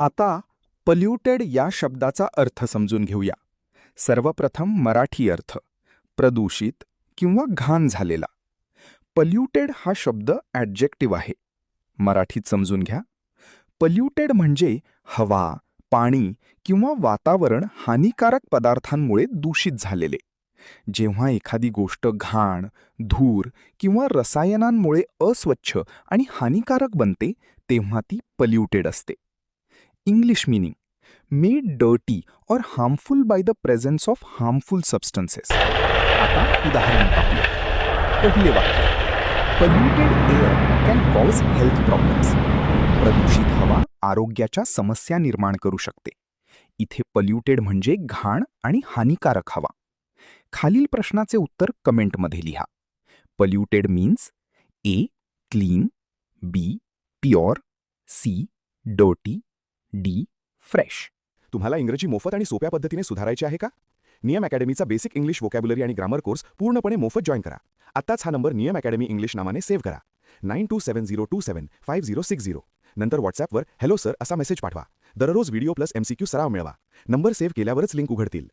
आता पल्युटेड या शब्दाचा अर्थ समजून घेऊया. सर्वप्रथम मराठी अर्थ प्रदूषित किंवा घाण झालेला. पल्युटेड हा शब्द ॲडजेक्टिव्ह आहे. मराठीत समजून घ्या. पल्युटेड म्हणजे हवा, पाणी किंवा वातावरण हानिकारक पदार्थांमुळे दूषित झालेले. जेव्हा एखादी गोष्ट घाण, धूर किंवा रसायनांमुळे अस्वच्छ आणि हानिकारक बनते तेव्हा ती पल्युटेड असते. इंग्लिश मीनिंग मेड डर्टी और harmful by the presence of harmful substances. आता उदाहरण पाहूया. पहिले वाक्य, polluted air can cause health problems. प्रदूषित हवा आरोग्याच्या समस्या निर्माण करू शकते. इथे पल्युटेड म्हणजे घाण आणि हानिकारक हवा. खालील प्रश्नाचे उत्तर कमेंटमध्ये लिहा. Polluted means A clean, B pure, C dirty, D fresh. तुम्हाला इंग्रजी मोफत आणि सोप्या पद्धतीने सुधारायचे आहे का? नियम अकॅडमीचा बेसिक इंग्लिश व्होकॅब्युलरी आणि ग्रामर कोर्स पूर्णपणे मोफत जॉईन करा. आत्ताच हा नंबर नियम अकॅडमी इंग्लिश नावाने सेव्ह करा. 9270275060. नंतर व्हॉट्सॲपवर हॅलो सर असा मेसेज पाठवा. दररोज व्हिडिओ प्लस MCQ सराव मिळवा. नंबर सेव्ह केल्यावरच लिंक उघडतील.